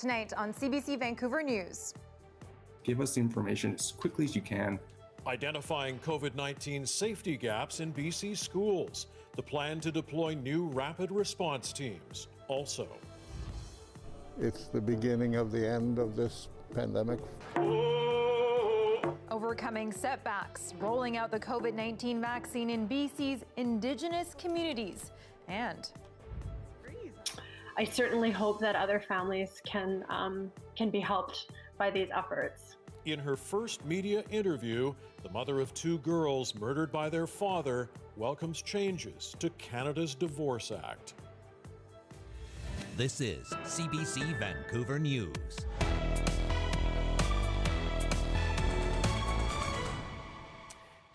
Tonight on CBC Vancouver News. Give us the information as quickly as you can. Identifying COVID-19 safety gaps in BC schools. The plan to deploy new rapid response teams. Also, it's the beginning of the end of this pandemic. Overcoming setbacks, rolling out the COVID-19 vaccine in BC's Indigenous communities, and I certainly hope that other families can be helped by these efforts. in her first media interview, the mother of two girls murdered by their father welcomes changes to Canada's Divorce Act. This is CBC Vancouver News.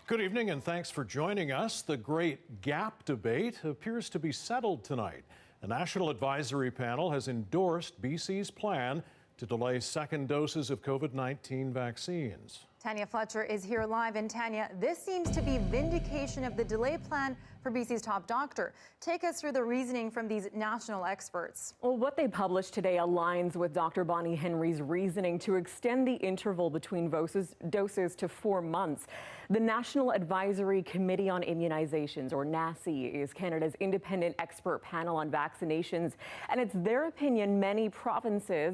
Good evening and thanks for joining us. The great gap debate appears to be settled tonight. A national advisory panel has endorsed BC's plan to delay second doses of COVID-19 vaccines. Tanya Fletcher is here live. And Tanya, this seems to be vindication of the delay plan for BC's top doctor. Take us through the reasoning from these national experts. Well, what they published today aligns with Dr. Bonnie Henry's reasoning to extend the interval between doses to 4 months. The National Advisory Committee on Immunizations, or NACI, is Canada's independent expert panel on vaccinations. And it's their opinion many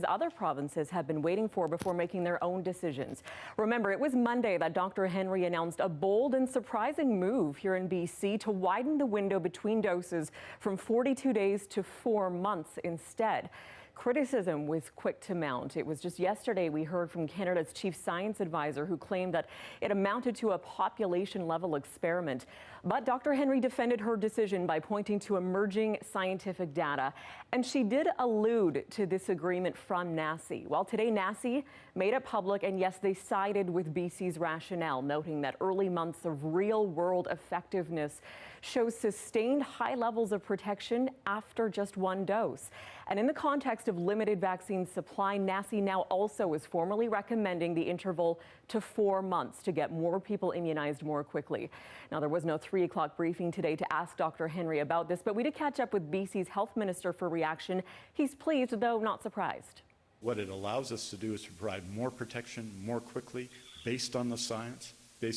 other provinces have been waiting for before making their own decisions. Remember, it was Monday that Dr. Henry announced a bold and surprising move here in BC to widen the window between doses from 42 days to 4 months instead. Criticism was quick to mount. It was just yesterday we heard from Canada's chief science advisor who claimed that it amounted to a population-level experiment. But Dr. Henry defended her decision by pointing to emerging scientific data. And she did allude to this agreement from NACI. Well, today NACI made it public, and yes, they sided with BC's rationale, noting that early months of real-world effectiveness shows sustained high levels of protection after just one dose. And in the context of limited vaccine supply, NACI now also is formally recommending the interval to 4 months to get more people immunized more quickly. Now, there was no 3 o'clock briefing today to ask Dr. Henry about this, but we did catch up with BC's health minister for reaction. He's pleased, though not surprised. What it allows us to do is to provide more protection more quickly based on the science of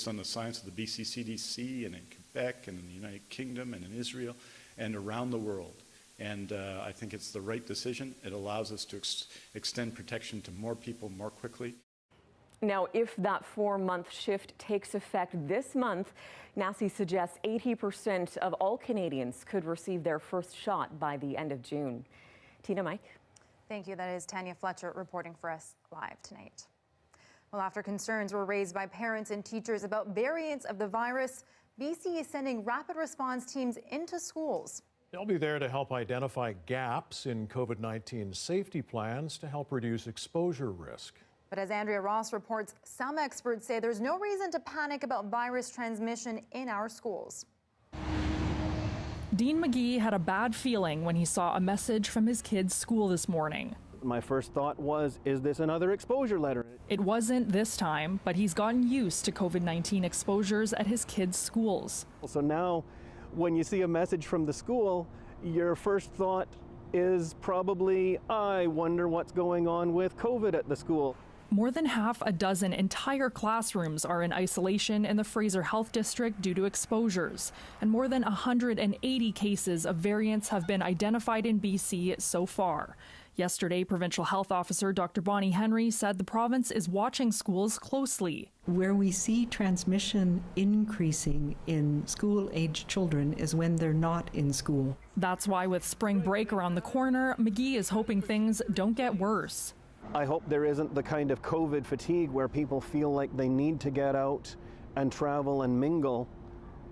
the BC CDC and in Quebec and in the United Kingdom and in Israel and around the world. And I think it's the right decision. It allows us to extend protection to more people more quickly. Now, if that 4-month shift takes effect this month, NACI suggests 80% of all Canadians could receive their first shot by the end of June. Tina, Mike. Thank you. That is Tanya Fletcher reporting for us live tonight. Well, after concerns were raised by parents and teachers about variants of the virus, BC is sending rapid response teams into schools. They'll be there to help identify gaps in COVID-19 safety plans to help reduce exposure risk. But as Andrea Ross reports, some experts say there's no reason to panic about virus transmission in our schools. Dean McGee had a bad feeling when he saw a message from his kid's school this morning. My first thought was, is this another exposure letter? It wasn't this time, but he's gotten used to COVID-19 exposures at his kids' schools. So now, when you see a message from the school, your first thought is probably, I wonder what's going on with COVID at the school. More than half a dozen entire classrooms are in isolation in the Fraser Health District due to exposures, and more than 180 cases of variants have been identified in BC so far. Yesterday, Provincial Health Officer Dr. Bonnie Henry said the province is watching schools closely. Where we see transmission increasing in school-aged children is when they're not in school. That's why with spring break around the corner, McGee is hoping things don't get worse. I hope there isn't the kind of COVID fatigue where people feel like they need to get out and travel and mingle.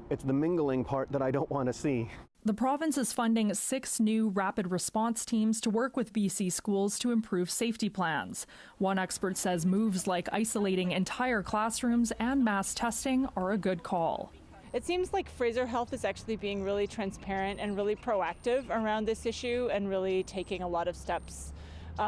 It's the mingling part that I don't want to see. The province is funding 6 new rapid response teams to work with BC schools to improve safety plans. One expert says moves like isolating entire classrooms and mass testing are a good call. It seems like Fraser Health is actually being really transparent and really proactive around this issue and really taking a lot of steps,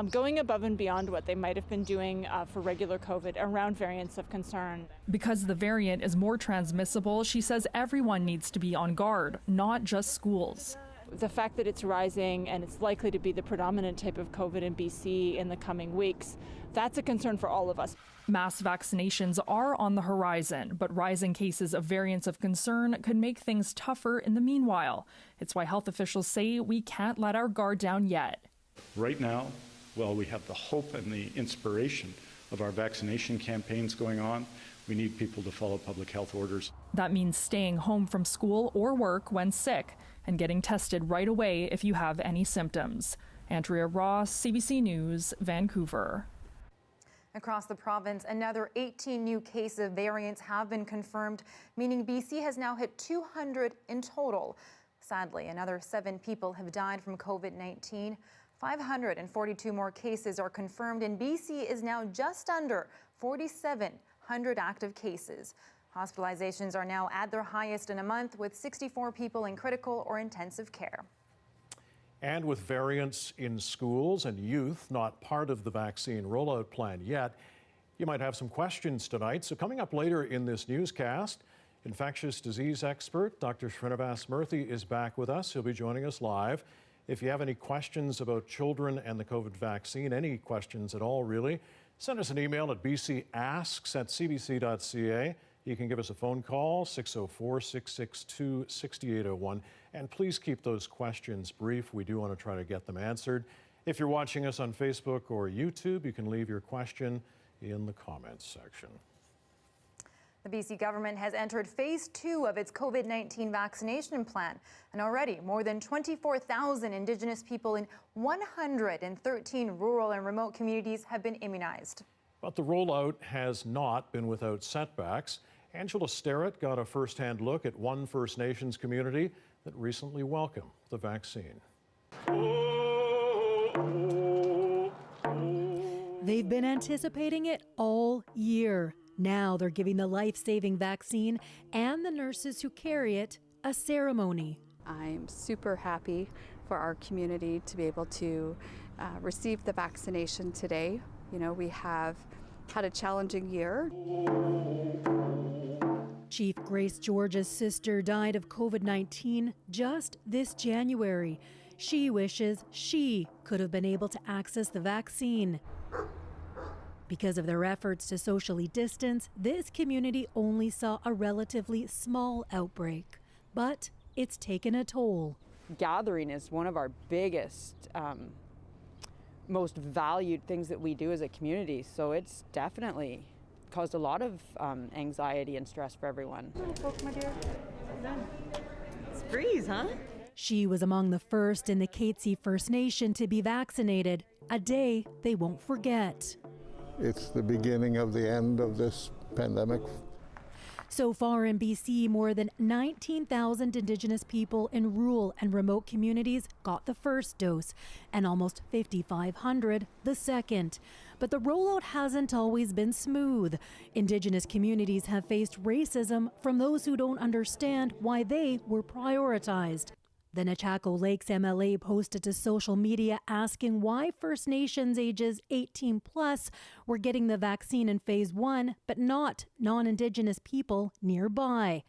going above and beyond what they might have been doing for regular COVID around variants of concern. Because the variant is more transmissible, she says everyone needs to be on guard, not just schools. The fact that it's rising and it's likely to be the predominant type of COVID in BC in the coming weeks, that's a concern for all of us. Mass vaccinations are on the horizon, but rising cases of variants of concern could make things tougher in the meanwhile. It's why health officials say we can't let our guard down yet. Right now, while we have the hope and the inspiration of our vaccination campaigns going on, we need people to follow public health orders. That means staying home from school or work when sick and getting tested right away if you have any symptoms. Andrea Ross, CBC News, Vancouver. Across the province, another 18 new cases of variants have been confirmed, meaning BC has now hit 200 in total. Sadly, another 7 people have died from COVID-19. 542 more cases are confirmed, and BC is now just under 4,700 active cases. Hospitalizations are now at their highest in a month, with 64 people in critical or intensive care. And with variants in schools and youth not part of the vaccine rollout plan yet, you might have some questions tonight. So coming up later in this newscast, infectious disease expert Dr. Srinivas Murthy is back with us. He'll be joining us live. If you have any questions about children and the COVID vaccine, any questions at all really, send us an email at bcasks@cbc.ca. You can give us a phone call, 604-662-6801. And please keep those questions brief. We do want to try to get them answered. If you're watching us on Facebook or YouTube, you can leave your question in the comments section. The BC government has entered phase 2 of its COVID-19 vaccination plan, and already more than 24,000 Indigenous people in 113 rural and remote communities have been immunized. But the rollout has not been without setbacks. Angela Sterrett got a first-hand look at one First Nations community that recently welcomed the vaccine. They've been anticipating it all year. Now they're giving the life-saving vaccine and the nurses who carry it a ceremony. I'm super happy for our community to be able to receive the vaccination today. You know, we have had a challenging year. Chief Grace George's sister died of COVID-19 just this January. She wishes she could have been able to access the vaccine. Because of their efforts to socially distance, this community only saw a relatively small outbreak. But it's taken a toll. Gathering is one of our biggest, most valued things that we do as a community. So it's definitely caused a lot of anxiety and stress for everyone. It's breeze, huh? She was among the first in the Katzie First Nation to be vaccinated, a day they won't forget. It's the beginning of the end of this pandemic. So far in BC, more than 19,000 Indigenous people in rural and remote communities got the first dose, and almost 5,500 the second. But the rollout hasn't always been smooth. Indigenous communities have faced racism from those who don't understand why they were prioritized. The Nechako Lakes MLA posted to social media asking why First Nations ages 18 plus were getting the vaccine in phase 1, but not non-Indigenous people nearby.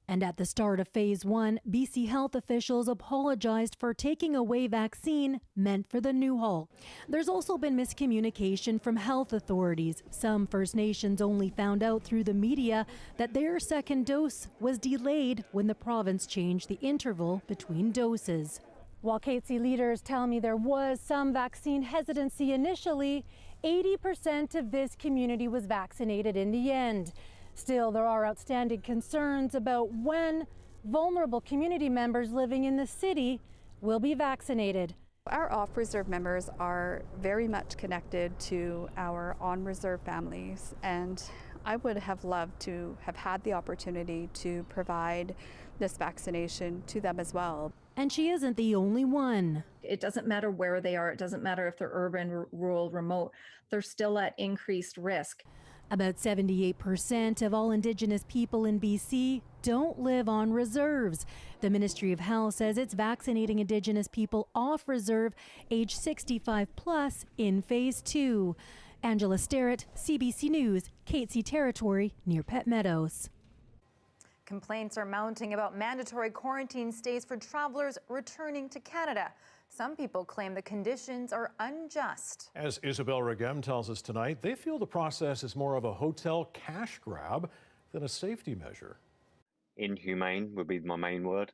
And at the start of phase 1, BC health officials apologized for taking away vaccine meant for the Newhall. There's also been miscommunication from health authorities. Some First Nations only found out through the media that their second dose was delayed when the province changed the interval between doses. While Katzie leaders tell me there was some vaccine hesitancy initially, 80% of this community was vaccinated in the end. Still, there are outstanding concerns about when vulnerable community members living in the city will be vaccinated. Our off-reserve members are very much connected to our on-reserve families, and I would have loved to have had the opportunity to provide this vaccination to them as well. And she isn't the only one. It doesn't matter where they are. It doesn't matter if they're urban, rural, remote. They're still at increased risk. About 78% of all Indigenous people in BC don't live on reserves. The Ministry of Health says it's vaccinating Indigenous people off reserve age 65 plus in phase 2. Angela Sterrett, CBC News, Katzie Territory near Pet Meadows. Complaints are mounting about mandatory quarantine stays for travelers returning to Canada. Some people claim the conditions are unjust. As Isabel Regem tells us tonight, they feel the process is more of a hotel cash grab than a safety measure. Inhumane would be my main word.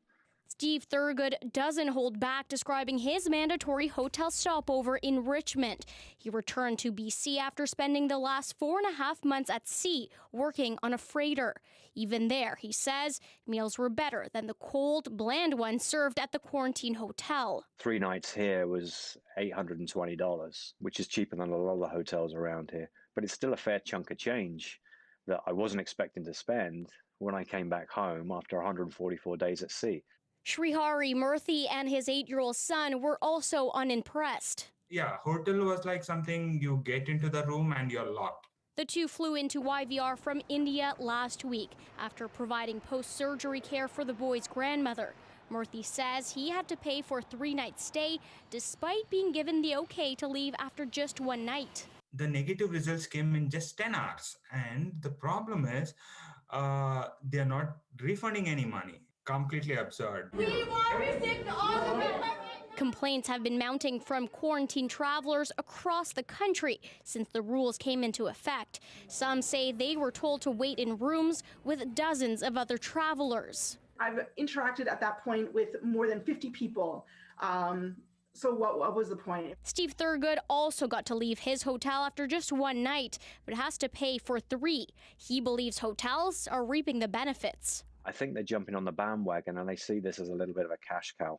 Steve Thurgood doesn't hold back describing his mandatory hotel stopover in Richmond. He returned to BC after spending the last 4.5 months at sea working on a freighter. Even there, he says, meals were better than the cold, bland ones served at the quarantine hotel. 3 nights here was $820, which is cheaper than a lot of the hotels around here. But it's still a fair chunk of change that I wasn't expecting to spend when I came back home after 144 days at sea. Srihari Murthy and his 8-year-old son were also unimpressed. Yeah, hotel was like something you get into the room and you're locked. The two flew into YVR from India last week after providing post-surgery care for the boy's grandmother. Murthy says he had to pay for a 3-night stay despite being given the okay to leave after just 1 night. The negative results came in just 10 hours. And the problem is they're not refunding any money. Completely absurd. Complaints have been mounting from quarantine travelers across the country since the rules came into effect. Some say they were told to wait in rooms with dozens of other travelers. I've interacted at that point with more than 50 people. So what was the point? Steve Thurgood also got to leave his hotel after just 1 night, but has to pay for 3. He believes hotels are reaping the benefits. I think they're jumping on the bandwagon and they see this as a little bit of a cash cow,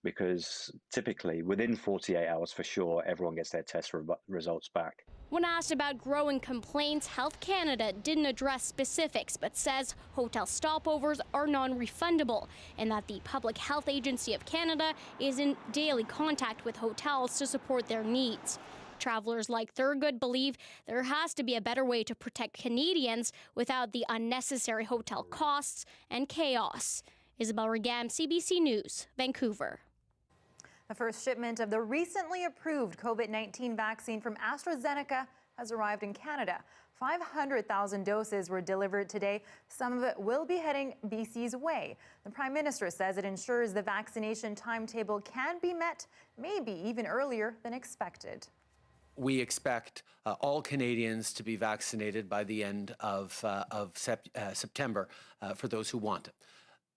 because typically within 48 hours for sure, everyone gets their test results back. When asked about growing complaints, Health Canada didn't address specifics, but says hotel stopovers are non-refundable and that the Public Health Agency of Canada is in daily contact with hotels to support their needs. Travelers like Thurgood believe there has to be a better way to protect Canadians without the unnecessary hotel costs and chaos. Isabel Regam, CBC News, Vancouver. The first shipment of the recently approved COVID-19 vaccine from AstraZeneca has arrived in Canada. 500,000 doses were delivered today. Some of it will be heading BC's way. The Prime Minister says it ensures the vaccination timetable can be met, maybe even earlier than expected. We expect all Canadians to be vaccinated by the end of September for those who want it.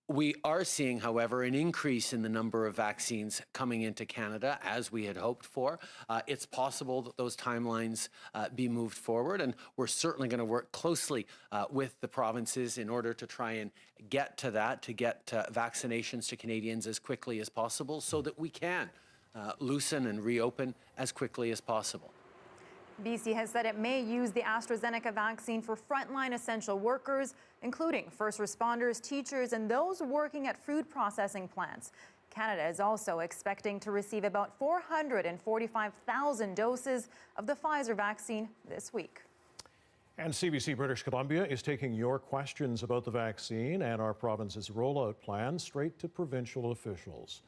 We are seeing, however, an increase in the number of vaccines coming into Canada, as we had hoped for. It's possible that those timelines be moved forward, and we're certainly going to work closely with the provinces in order to try and get to that, to get vaccinations to Canadians as quickly as possible so that we can loosen and reopen as quickly as possible. BC has said it may use the AstraZeneca vaccine for frontline essential workers, including first responders, teachers, and those working at food processing plants. Canada is also expecting to receive about 445,000 doses of the Pfizer vaccine this week. And CBC British Columbia is taking your questions about the vaccine and our province's rollout plan straight to provincial officials.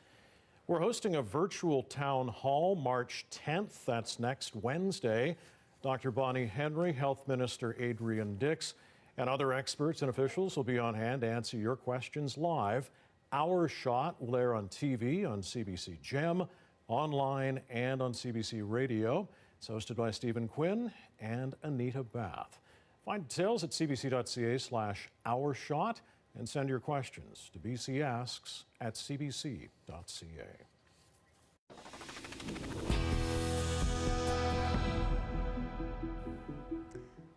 We're hosting a virtual town hall March 10th. That's next Wednesday. Dr. Bonnie Henry, Health Minister Adrian Dix, and other experts and officials will be on hand to answer your questions live. Our Shot will air on TV, on CBC Gem, online, and on CBC Radio. It's hosted by Stephen Quinn and Anita Bath. Find details at cbc.ca/OurShot and send your questions to bcasks@cbc.ca.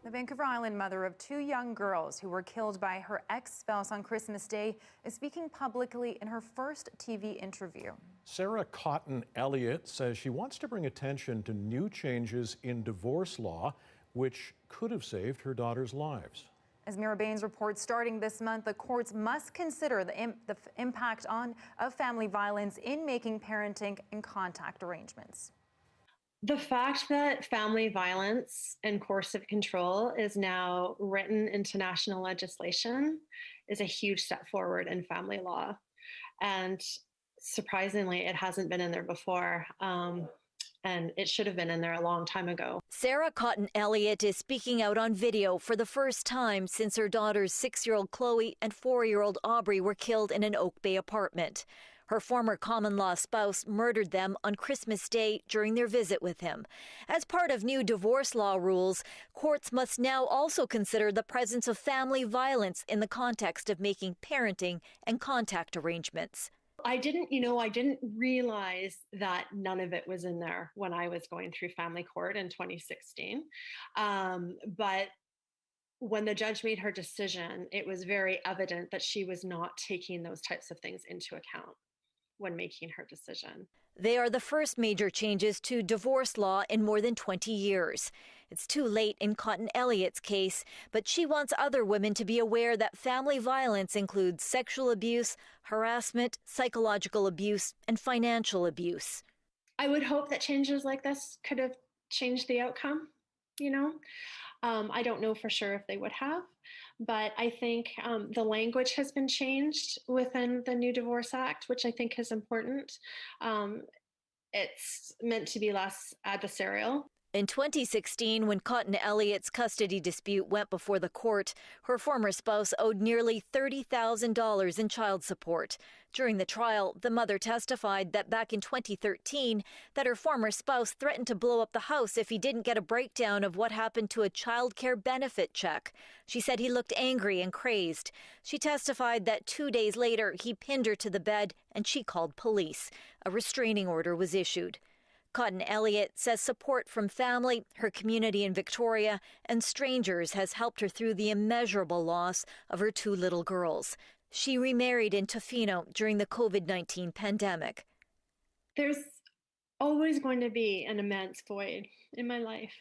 The Vancouver Island mother of 2 young girls who were killed by her ex-spouse on Christmas Day is speaking publicly in her first TV interview. Sarah Cotton Elliott says she wants to bring attention to new changes in divorce law, which could have saved her daughters' lives. As Mira Baines reports, starting this month, the courts must consider the impact of family violence in making parenting and contact arrangements. The fact that family violence and coercive control is now written into national legislation is a huge step forward in family law. And surprisingly, it hasn't been in there before. And and it should have been in there a long time ago. Sarah Cotton Elliott is speaking out on video for the first time since her daughter's 6-year-old Chloe and 4-year-old Aubrey were killed in an Oak Bay apartment. Her former common-law spouse murdered them on Christmas Day during their visit with him. As part of new divorce law rules, courts must now also consider the presence of family violence in the context of making parenting and contact arrangements. I didn't realize that none of it was in there when I was going through family court in 2016. But when the judge made her decision, it was very evident that she was not taking those types of things into account when making her decision. They are the first major changes to divorce law in more than 20 years. It's too late in Cotton Elliott's case, but she wants other women to be aware that family violence includes sexual abuse, harassment, psychological abuse, and financial abuse. I would hope that changes like this could have changed the outcome, I don't know for sure if they would have, but I think the language has been changed within the new Divorce Act, which I think is important. It's meant to be less adversarial. In 2016, when Cotton Elliott's custody dispute went before the court, her former spouse owed nearly $30,000 in child support. During the trial, the mother testified that back in 2013, that her former spouse threatened to blow up the house if he didn't get a breakdown of what happened to a child care benefit check. She said he looked angry and crazed. She testified that 2 days later, he pinned her to the bed and she called police. A restraining order was issued. Cotton Elliott says support from family, her community in Victoria, and strangers has helped her through the immeasurable loss of her 2 little girls. She remarried in Tofino during the COVID-19 pandemic. There's always going to be an immense void in my life.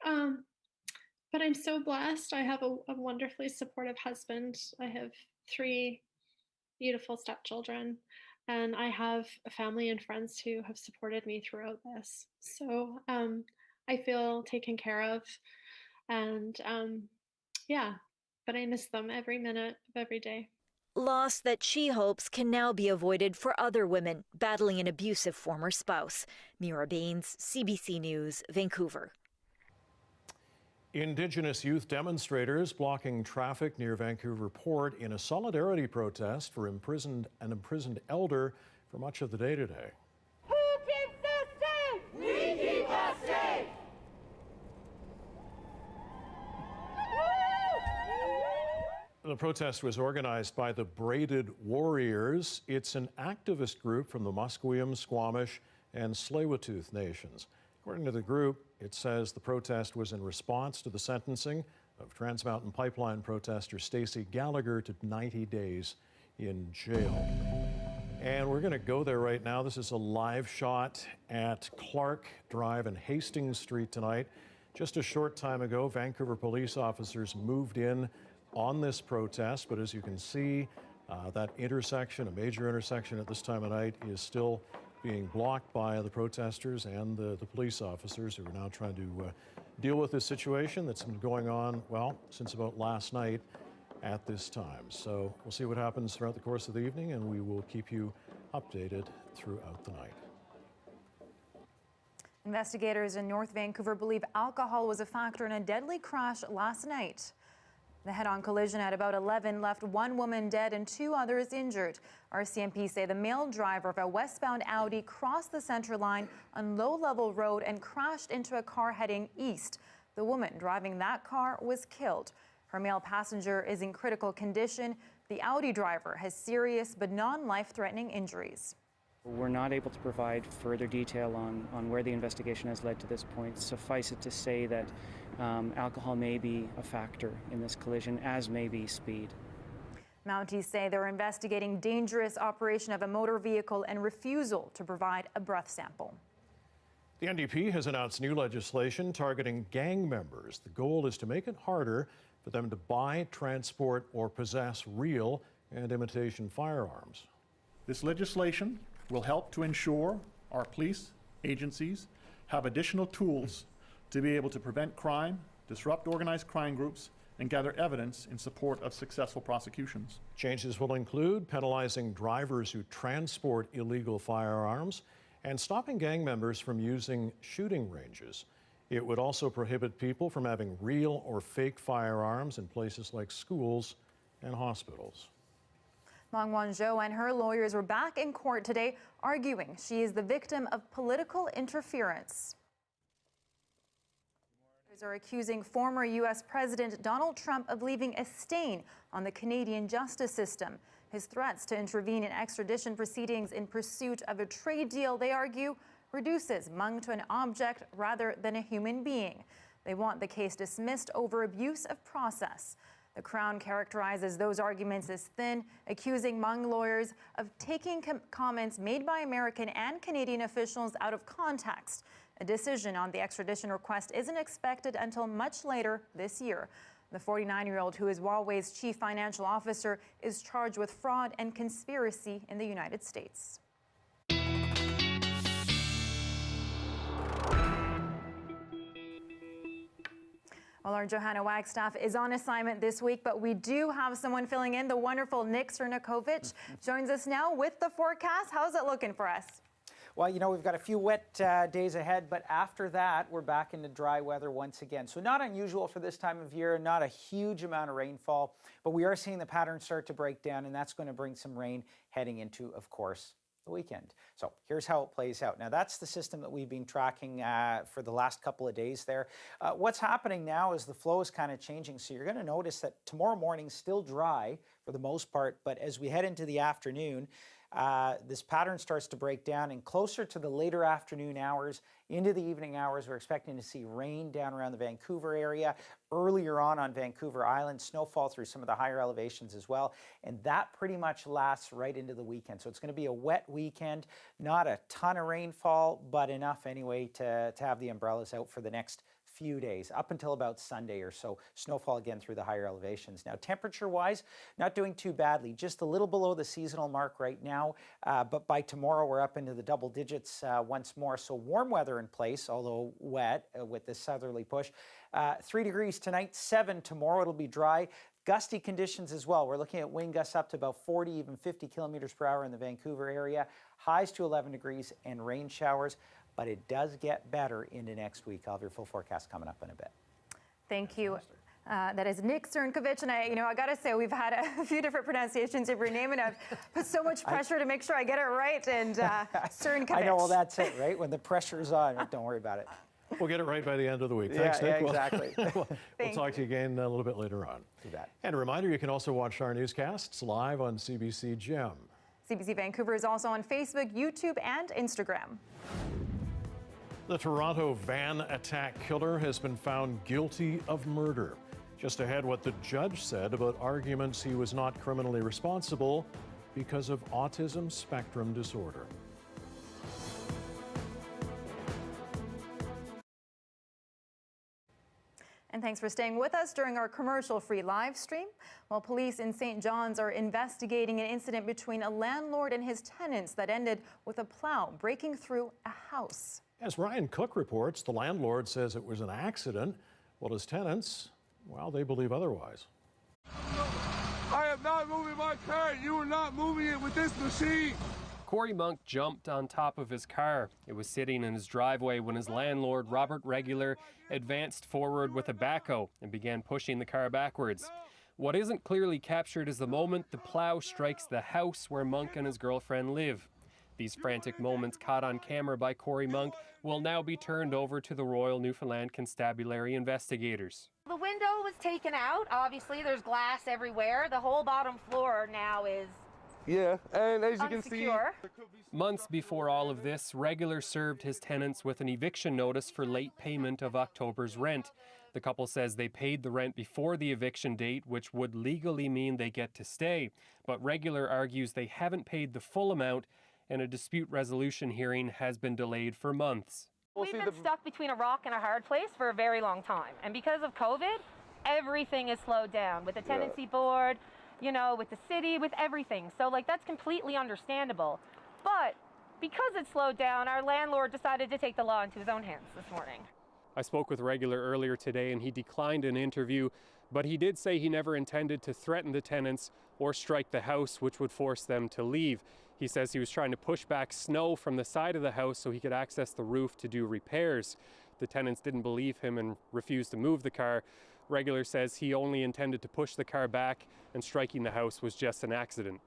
But I'm so blessed. I have a wonderfully supportive husband. I have 3 beautiful stepchildren. And I have a family and friends who have supported me throughout this. So I feel taken care of. And but I miss them every minute of every day. Loss that she hopes can now be avoided for other women battling an abusive former spouse. Mira Baines, CBC News, Vancouver. Indigenous youth demonstrators blocking traffic near Vancouver Port in a solidarity protest for an imprisoned elder for much of the day today. Who keeps us safe? We keep us safe. The protest was organized by the Braided Warriors. It's an activist group from the Musqueam, Squamish, and Tsleil-Waututh nations. According to the group, it says the protest was in response to the sentencing of Trans Mountain Pipeline protester Stacey Gallagher to 90 days in jail. And we're going to go there right now. This is a live shot at Clark Drive and Hastings Street tonight. Just a short time ago, Vancouver police officers moved in on this protest, but as you can see, that intersection, a major intersection at this time of night, is still being blocked by the protesters and the police officers who are now trying to deal with this situation that's been going on, well, since about last night at this time. So we'll see what happens throughout the course of the evening, and we will keep you updated throughout the night. Investigators in North Vancouver believe alcohol was a factor in a deadly crash last night. The head-on collision at about 11 left 1 woman dead and 2 others injured. RCMP say the male driver of a westbound Audi crossed the center line on low-level road and crashed into a car heading east. The woman driving that car was killed. Her male passenger is in critical condition. The Audi driver has serious but non-life-threatening injuries. We're not able to provide further detail on where the investigation has led to this point. Suffice it to say that alcohol may be a factor in this collision, as may be speed. Mounties say they're investigating dangerous operation of a motor vehicle and refusal to provide a breath sample. The NDP has announced new legislation targeting gang members. The goal is to make it harder for them to buy, transport, or possess real and imitation firearms. This legislation will help to ensure our police agencies have additional tools to be able to prevent crime, disrupt organized crime groups, and gather evidence in support of successful prosecutions. Changes will include penalizing drivers who transport illegal firearms and stopping gang members from using shooting ranges. It would also prohibit people from having real or fake firearms in places like schools and hospitals. Meng Wanzhou and her lawyers were back in court today arguing she is the victim of political interference. Are accusing former U.S. President Donald Trump of leaving a stain on the Canadian justice system. His threats to intervene in extradition proceedings in pursuit of a trade deal, they argue, reduces Meng to an object rather than a human being. They want the case dismissed over abuse of process. The Crown characterizes those arguments as thin, accusing Meng lawyers of taking comments made by American and Canadian officials out of context. A decision on the extradition request isn't expected until much later this year. The 49-year-old, who is Huawei's chief financial officer, is charged with fraud and conspiracy in the United States. Well, our Johanna Wagstaff is on assignment this week, but we do have someone filling in. The wonderful Nick Czernkovich joins us now with the forecast. How's it looking for us? Well, you know, we've got a few wet days ahead, but after that, we're back into dry weather once again. So not unusual for this time of year, not a huge amount of rainfall, but we are seeing the pattern start to break down, and that's going to bring some rain heading into, of course, the weekend. So here's how it plays out. Now, that's the system that we've been tracking for the last couple of days there. What's happening now is the flow is kind of changing. So you're going to notice that tomorrow morning's still dry for the most part, but as we head into the afternoon, this pattern starts to break down, and closer to the later afternoon hours, into the evening hours, we're expecting to see rain down around the Vancouver area. Earlier on Vancouver Island, snowfall through some of the higher elevations as well, and that pretty much lasts right into the weekend. So it's going to be a wet weekend, not a ton of rainfall, but enough anyway to have the umbrellas out for the next few days, up until about Sunday or so. Snowfall again through the higher elevations. Now, temperature-wise, not doing too badly, just a little below the seasonal mark right now, but by tomorrow we're up into the double digits once more. So warm weather in place, although wet with this southerly push. 3 degrees tonight, 7 tomorrow. It'll be dry. Gusty conditions as well. We're looking at wind gusts up to about 40, even 50 kilometers per hour in the Vancouver area. Highs to 11 degrees and rain showers. But it does get better into next week. I'll have your full forecast coming up in a bit. Thank you. That is Nick Czernkovich, and I got to say, we've had a few different pronunciations of your name, and I've put so much pressure to make sure I get it right. And Czernkovich. I know. Well, that's it, right? When the pressure's on, don't worry about it. We'll get it right by the end of the week. Thanks, Nick. Yeah, exactly. We'll talk to you again a little bit later on. Do that. And a reminder, you can also watch our newscasts live on CBC Gem. CBC Vancouver is also on Facebook, YouTube, and Instagram. The Toronto van attack killer has been found guilty of murder. Just ahead, what the judge said about arguments he was not criminally responsible because of autism spectrum disorder. And thanks for staying with us during our commercial-free live stream. While police in St. John's are investigating an incident between a landlord and his tenants that ended with a plow breaking through a house. As Ryan Cook reports, the landlord says it was an accident, while his tenants, well, they believe otherwise. I am not moving my car. You are not moving it with this machine. Corey Monk jumped on top of his car. It was sitting in his driveway when his landlord, Robert Regular, advanced forward with a backhoe and began pushing the car backwards. What isn't clearly captured is the moment the plow strikes the house where Monk and his girlfriend live. These frantic moments caught on camera by Corey Monk will now be turned over to the Royal Newfoundland Constabulary investigators. The window was taken out. Obviously, there's glass everywhere. The whole bottom floor now is and as you can see, months before all of this, Regular served his tenants with an eviction notice for late payment of October's rent. The couple says they paid the rent before the eviction date, which would legally mean they get to stay. But Regular argues they haven't paid the full amount, and a dispute resolution hearing has been delayed for months. We've been stuck between a rock and a hard place for a very long time. And because of COVID, everything is slowed down with the tenancy board, you know, with the city, with everything. So that's completely understandable. But because it slowed down, our landlord decided to take the law into his own hands this morning. I spoke with Regular earlier today and he declined an interview, but he did say he never intended to threaten the tenants or strike the house, which would force them to leave. He says he was trying to push back snow from the side of the house so he could access the roof to do repairs. The tenants didn't believe him and refused to move the car. Regular says he only intended to push the car back and striking the house was just an accident.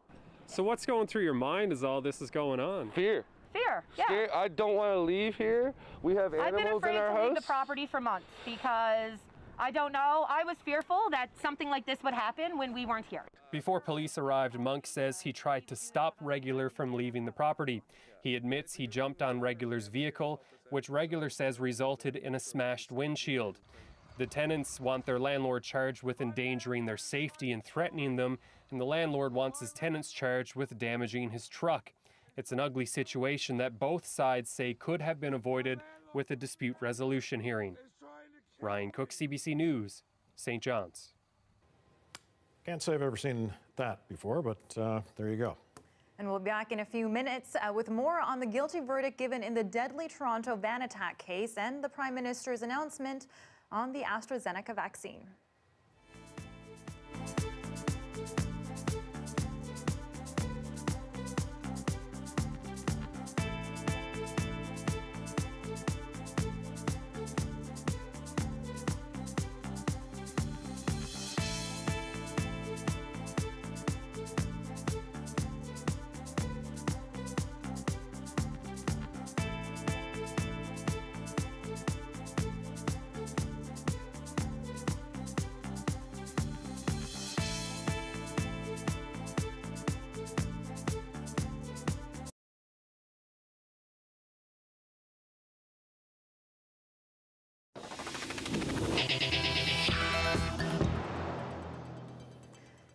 So what's going through your mind as all this is going on? Fear. Fear, yeah. Scared. I don't want to leave here. We have animals I've been in afraid our to house. leave the property for months because I don't know. I was fearful that something like this would happen when we weren't here. Before police arrived, Monk says he tried to stop Regular from leaving the property. He admits he jumped on Regular's vehicle, which Regular says resulted in a smashed windshield. The tenants want their landlord charged with endangering their safety and threatening them, and the landlord wants his tenants charged with damaging his truck. It's an ugly situation that both sides say could have been avoided with a dispute resolution hearing. Ryan Cook, CBC News, St. John's. Can't say I've ever seen that before, but there you go. And we'll be back in a few minutes with more on the guilty verdict given in the deadly Toronto van attack case and the Prime Minister's announcement on the AstraZeneca vaccine.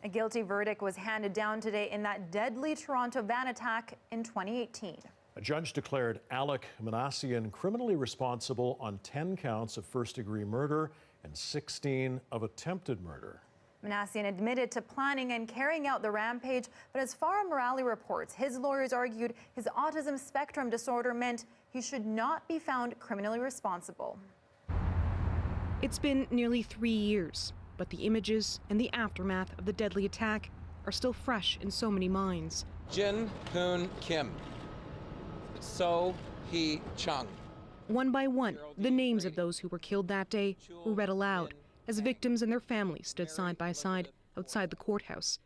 A guilty verdict was handed down today in that deadly Toronto van attack in 2018. A judge declared Alec Manassian criminally responsible on 10 counts of first-degree murder and 16 of attempted murder. Manassian admitted to planning and carrying out the rampage, but as Farah Morali reports, his lawyers argued his autism spectrum disorder meant he should not be found criminally responsible. It's been nearly 3 years. But the images and the aftermath of the deadly attack are still fresh in so many minds. Jin Hoon Kim, So Hee Chung. One by one, the names of those who were killed that day were read aloud as victims and their families stood side by side outside the courthouse.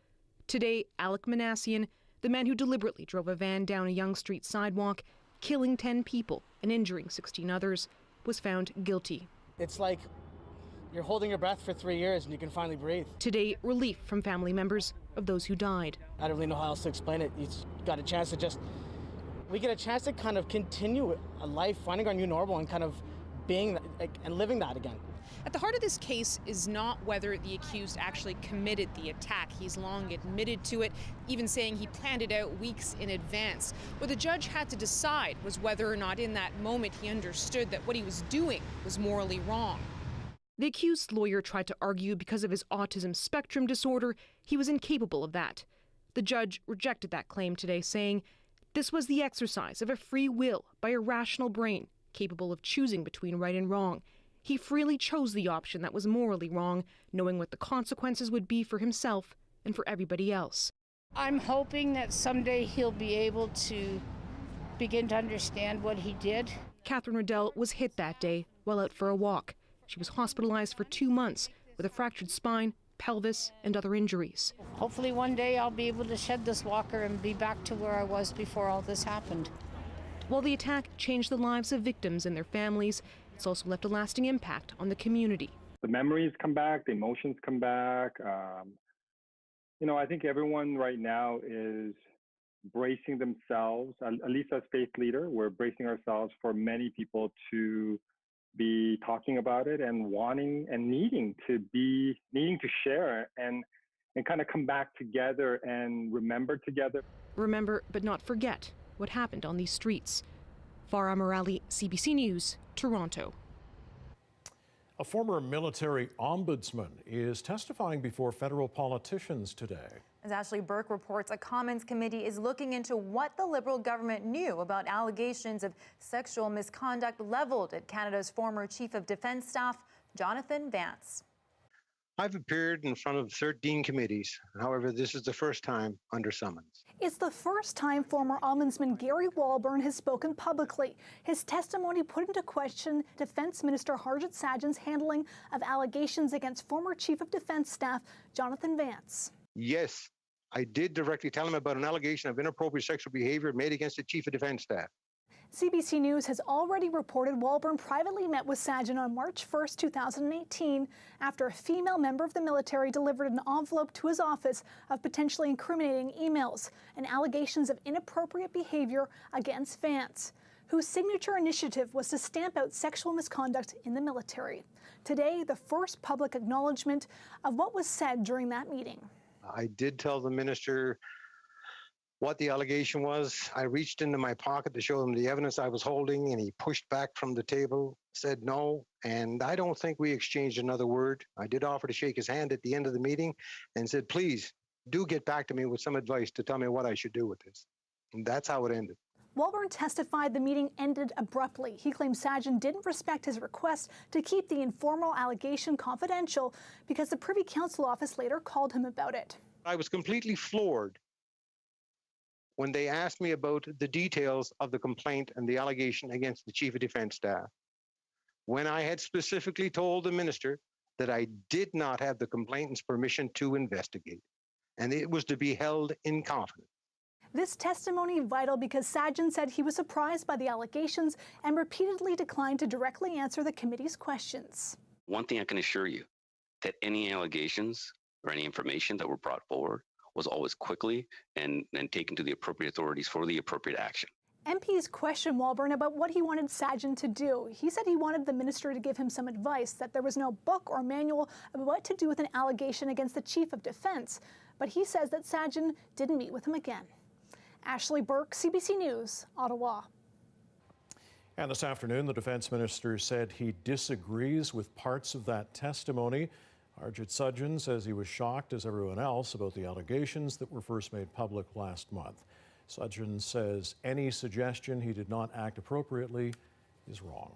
Today, Alec Manassian, the man who deliberately drove a van down a Yonge Street sidewalk, killing 10 people and injuring 16 others, was found guilty. It's like you're holding your breath for 3 years and you can finally breathe. Today, relief from family members of those who died. I don't really know how else to explain it. We get a chance to kind of continue a life, finding our new normal and kind of being and living that again. At the heart of this case is not whether the accused actually committed the attack. He's long admitted to it, even saying he planned it out weeks in advance. What the judge had to decide was whether or not in that moment he understood that what he was doing was morally wrong. The accused's lawyer tried to argue because of his autism spectrum disorder, he was incapable of that. The judge rejected that claim today, saying this was the exercise of a free will by a rational brain, capable of choosing between right and wrong. He freely chose the option that was morally wrong, knowing what the consequences would be for himself and for everybody else. I'm hoping that someday he'll be able to begin to understand what he did. Catherine Riddell was hit that day while out for a walk. She was hospitalized for 2 months with a fractured spine, pelvis, and other injuries. Hopefully one day I'll be able to shed this walker and be back to where I was before all this happened. While the attack changed the lives of victims and their families, it's also left a lasting impact on the community. The memories come back, the emotions come back. I think everyone right now is bracing themselves, at least as faith leader, we're bracing ourselves for many people to be talking about it and wanting and needing to share and kind of come back together and remember together. Remember, but not forget what happened on these streets. Farah Morali, CBC News, Toronto. A former military ombudsman is testifying before federal politicians today. As Ashley Burke reports, a Commons committee is looking into what the Liberal government knew about allegations of sexual misconduct leveled at Canada's former Chief of Defence Staff, Jonathan Vance. I've appeared in front of 13 committees. However, this is the first time under summons. It's the first time former Ombudsman Gary Walbourne has spoken publicly. His testimony put into question Defence Minister Harjit Sajjan's handling of allegations against former Chief of Defence Staff Jonathan Vance. Yes, I did directly tell him about an allegation of inappropriate sexual behavior made against the Chief of Defence Staff. CBC News has already reported Walbourne privately met with Sajjan on March 1, 2018, after a female member of the military delivered an envelope to his office of potentially incriminating emails and allegations of inappropriate behavior against Vance, whose signature initiative was to stamp out sexual misconduct in the military. Today, the first public acknowledgement of what was said during that meeting. I did tell the minister what the allegation was. I reached into my pocket to show him the evidence I was holding, and he pushed back from the table, said no, and I don't think we exchanged another word. I did offer to shake his hand at the end of the meeting and said, please do get back to me with some advice to tell me what I should do with this. And that's how it ended. Walbourne testified the meeting ended abruptly. He claimed Sajjan didn't respect his request to keep the informal allegation confidential because the Privy Council office later called him about it. I was completely floored when they asked me about the details of the complaint and the allegation against the Chief of Defence Staff, when I had specifically told the minister that I did not have the complainant's permission to investigate, and it was to be held in confidence. This testimony vital because Sajjan said he was surprised by the allegations and repeatedly declined to directly answer the committee's questions. One thing I can assure you, that any allegations or any information that were brought forward was always quickly and taken to the appropriate authorities for the appropriate action. MPs questioned Walbourne about what he wanted Sajjan to do. He said he wanted the minister to give him some advice, that there was no book or manual about what to do with an allegation against the Chief of Defence. But he says that Sajjan didn't meet with him again. Ashley Burke, CBC News, Ottawa. And this afternoon, the Defence Minister said he disagrees with parts of that testimony. Harjit Sajjan says he was shocked, as everyone else, about the allegations that were first made public last month. Sajjan says any suggestion he did not act appropriately is wrong.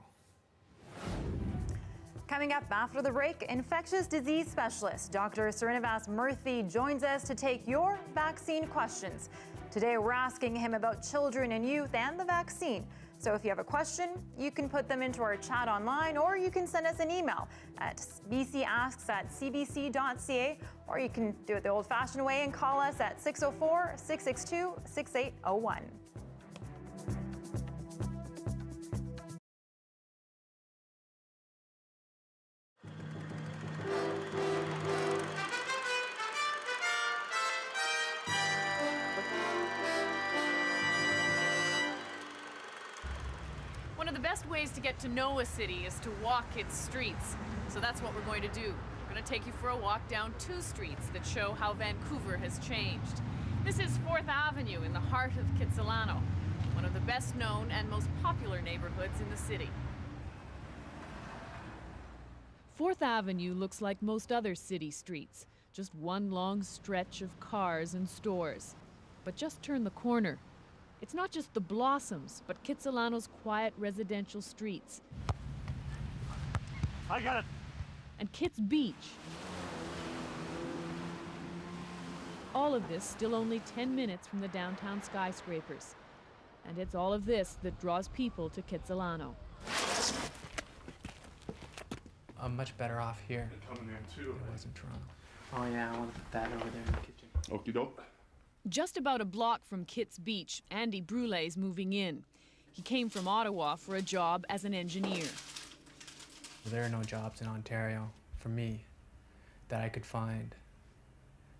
Coming up after the break, infectious disease specialist Dr. Srinivas Murthy joins us to take your vaccine questions. Today, we're asking him about children and youth and the vaccine. So if you have a question, you can put them into our chat online, or you can send us an email at bcasks@cbc.ca, or you can do it the old-fashioned way and call us at 604-662-6801. One of the best ways to get to know a city is to walk its streets. So that's what we're going to do. We're going to take you for a walk down two streets that show how Vancouver has changed. This is 4th Avenue in the heart of Kitsilano, one of the best known and most popular neighborhoods in the city. 4th Avenue looks like most other city streets, just one long stretch of cars and stores. But just turn the corner. It's not just the Blossoms, but Kitsilano's quiet residential streets. I got it. And Kit's Beach. All of this still only 10 minutes from the downtown skyscrapers. And it's all of this that draws people to Kitsilano. I'm much better off here. Coming in too. It was in Toronto. Oh yeah, I want to put that over there in the kitchen. Okie doke. Just about a block from Kit's Beach, Andy Brulet's moving in. He came from Ottawa for a job as an engineer. There are no jobs in Ontario for me that I could find.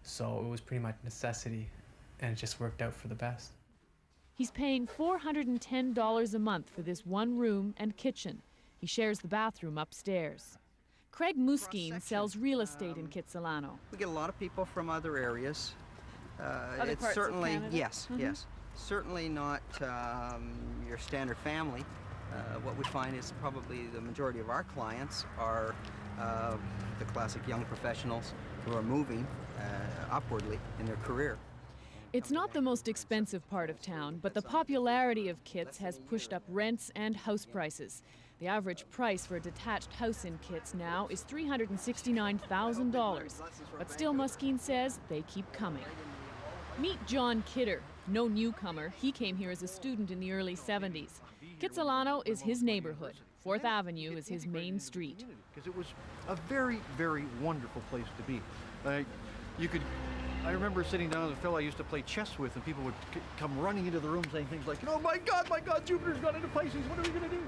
So it was pretty much necessity, and it just worked out for the best. He's paying $410 a month for this one room and kitchen. He shares the bathroom upstairs. Craig Muskeen sells real estate in Kitsilano. We get a lot of people from other areas. Other it's parts certainly, of Canada? yes, yes. Certainly not your standard family. What we find is probably the majority of our clients are the classic young professionals who are moving upwardly in their career. It's not the most expensive part of town, but the popularity of kits has pushed up rents and house prices. The average price for a detached house in Kits now is $369,000, but still Muskeen says they keep coming. Meet John Kidder, no newcomer. He came here as a student in the early 70s. Kitsilano is his neighborhood. 4th Avenue is his main street. Because it was a very, very wonderful place to be. I remember sitting down with a fellow I used to play chess with, and people would come running into the room saying things like, "Oh my God, Jupiter's gone into Pisces. What are we going to do?"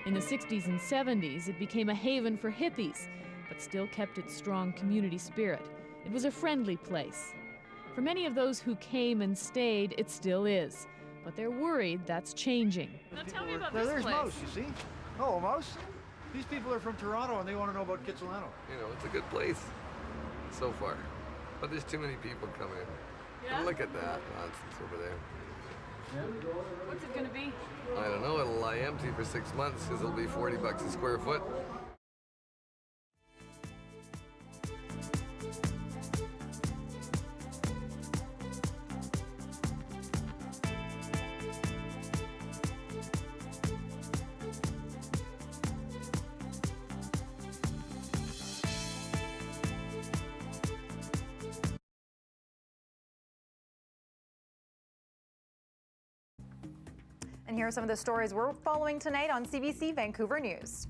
In the 60s and 70s, it became a haven for hippies, but still kept its strong community spirit. It was a friendly place. For many of those who came and stayed, it still is. But they're worried that's changing. Now tell me about this There's place. Mouse, you see? Oh, Mouse? These people are from Toronto and they want to know about Kitsilano. You know, it's a good place so far. But there's too many people coming. Yeah? And look at that nonsense over there. What's it going to be? I don't know, it'll lie empty for 6 months because it'll be $40 a square foot. And here are some of the stories we're following tonight on CBC Vancouver News.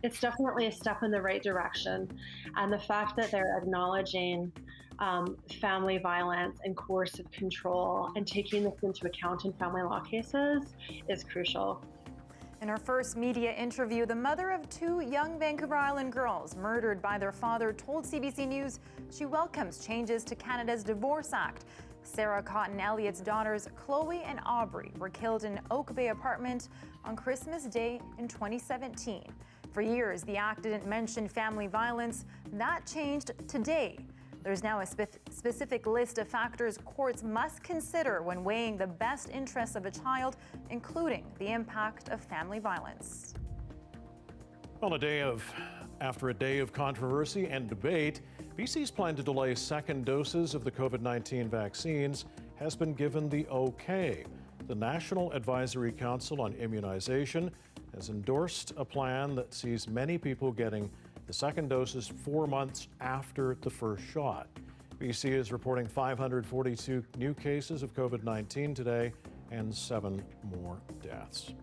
It's definitely a step in the right direction. And the fact that they're acknowledging family violence and coercive control and taking this into account in family law cases is crucial. In her first media interview, the mother of 2 young Vancouver Island girls murdered by their father told CBC News she welcomes changes to Canada's Divorce Act. Sarah Cotton Elliott's daughters, Chloe and Aubrey, were killed in an Oak Bay apartment on Christmas Day in 2017. For years, the act didn't mention family violence. That changed today. There's now a specific list of factors courts must consider when weighing the best interests of a child, including the impact of family violence. Well, after a day of controversy and debate, BC's plan to delay second doses of the COVID-19 vaccines has been given the okay. The National Advisory Council on Immunization has endorsed a plan that sees many people getting the second doses 4 months after the first shot. BC is reporting 542 new cases of COVID-19 today and 7 more deaths.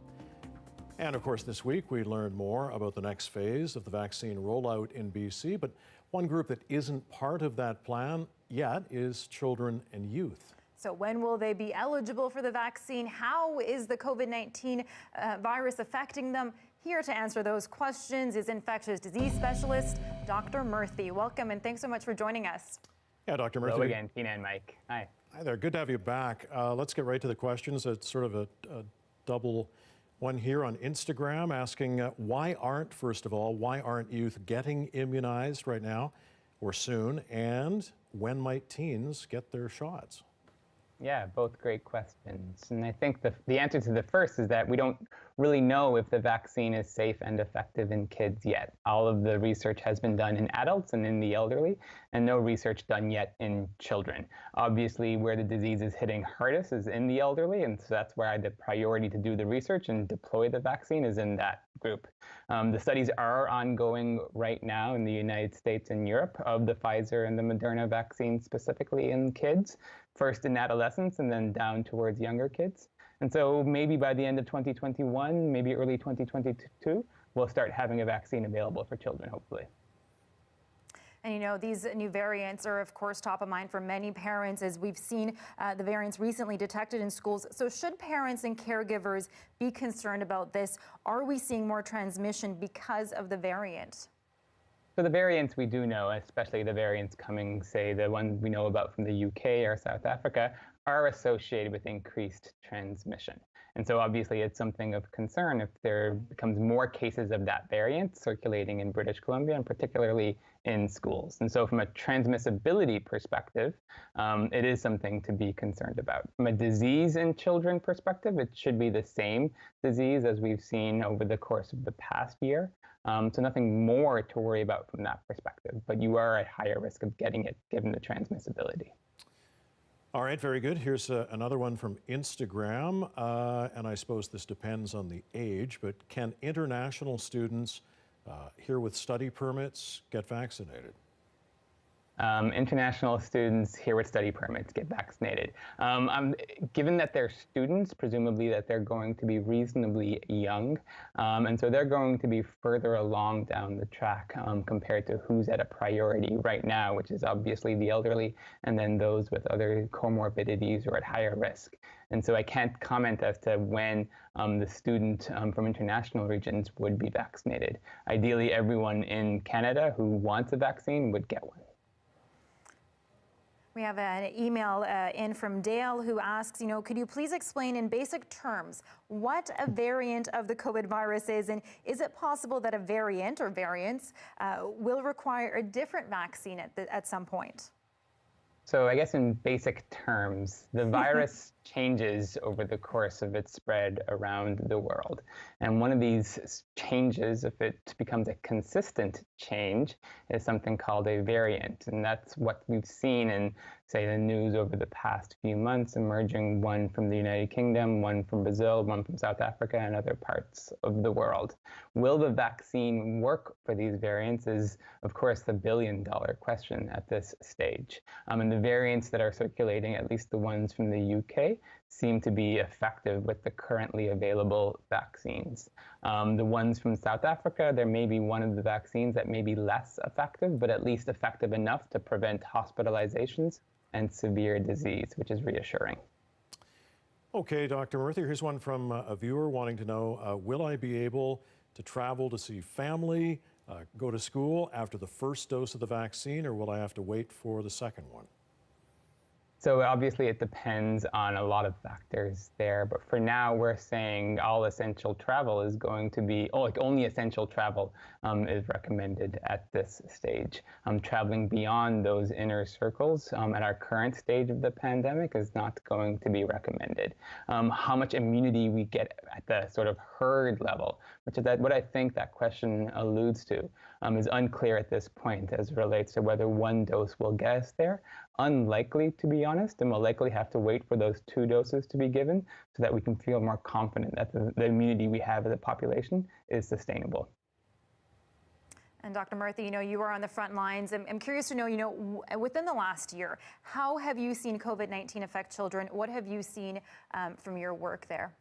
And of course, this week we learned more about the next phase of the vaccine rollout in BC, but one group that isn't part of that plan yet is children and youth. So when will they be eligible for the vaccine? How is the COVID-19 virus affecting them? Here to answer those questions is infectious disease specialist, Dr. Murthy. Welcome and thanks so much for joining us. Yeah, Dr. Murthy. Hello again, Tina and Mike. Hi. Hi there, good to have you back. Let's get right to the questions. It's sort of a double one here on Instagram asking first of all, why aren't youth getting immunized right now or soon? And when might teens get their shots? Yeah, both great questions. And I think the answer to the first is that we don't really know if the vaccine is safe and effective in kids yet. All of the research has been done in adults and in the elderly, and no research done yet in children. Obviously, where the disease is hitting hardest is in the elderly, and so that's why the priority to do the research and deploy the vaccine is in that group. The studies are ongoing right now in the United States and Europe of the Pfizer and the Moderna vaccine specifically in kids, first in adolescents and then down towards younger kids. And so maybe by the end of 2021, maybe early 2022, we'll start having a vaccine available for children, hopefully. And you know, these new variants are, of course, top of mind for many parents, as we've seen the variants recently detected in schools. So should parents and caregivers be concerned about this? Are we seeing more transmission because of the variant? So the variants we do know, especially the variants coming, say, the one we know about from the UK or South Africa, are associated with increased transmission. And so obviously it's something of concern if there becomes more cases of that variant circulating in British Columbia, and particularly in schools. And so from a transmissibility perspective, it is something to be concerned about. From a disease in children perspective, it should be the same disease as we've seen over the course of the past year. So nothing more to worry about from that perspective, but you are at higher risk of getting it given the transmissibility. All right, very good. Here's another one from Instagram, and I suppose this depends on the age, but can international students here with study permits get vaccinated? International students here with study permits get vaccinated. Given that they're students, presumably that they're going to be reasonably young, and so they're going to be further along down the track compared to who's at a priority right now, which is obviously the elderly, and then those with other comorbidities or at higher risk. And so I can't comment as to when the student from international regions would be vaccinated. Ideally, everyone in Canada who wants a vaccine would get one. We have an email in from Dale who asks, could you please explain in basic terms what a variant of the COVID virus is, and is it possible that a variant or variants will require a different vaccine at some point? So I guess in basic terms, the virus changes over the course of its spread around the world. And one of these changes, if it becomes a consistent change, is something called a variant. And that's what we've seen in, say, the news over the past few months, emerging one from the United Kingdom, one from Brazil, one from South Africa, and other parts of the world. Will the vaccine work for these variants is, of course, the billion-dollar question at this stage. And the variants that are circulating, at least the ones from the UK, seem to be effective with the currently available vaccines. The ones from South Africa, there may be one of the vaccines that may be less effective, but at least effective enough to prevent hospitalizations and severe disease, which is reassuring. Okay, Dr. Murthy, here's one from a viewer wanting to know, will I be able to travel to see family, go to school after the first dose of the vaccine, or will I have to wait for the second one? So obviously it depends on a lot of factors there, but for now we're saying all essential travel is going to be, only essential travel is recommended at this stage. Traveling beyond those inner circles at our current stage of the pandemic is not going to be recommended. How much immunity we get at the sort of herd level, which is what I think that question alludes to, is unclear at this point as it relates to whether one dose will get us there. Unlikely, to be honest, and we'll likely have to wait for those 2 doses to be given so that we can feel more confident that the immunity we have as a population is sustainable. And Dr. Murthy, you are on the front lines. I'm curious to know, within the last year, how have you seen COVID-19 affect children? What have you seen from your work there?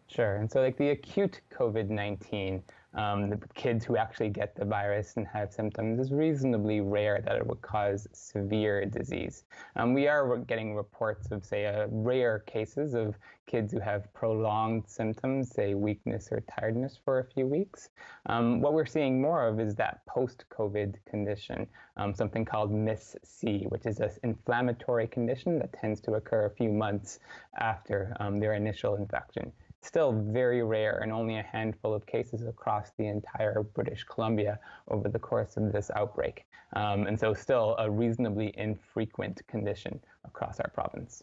Sure, and so like the acute COVID-19, the kids who actually get the virus and have symptoms, is reasonably rare that it would cause severe disease. We are getting reports of, say, rare cases of kids who have prolonged symptoms, say weakness or tiredness for a few weeks. What we're seeing more of is that post-COVID condition, something called MIS-C, which is an inflammatory condition that tends to occur a few months after their initial infection. Still very rare, and only a handful of cases across the entire British Columbia over the course of this outbreak. And so still a reasonably infrequent condition across our province.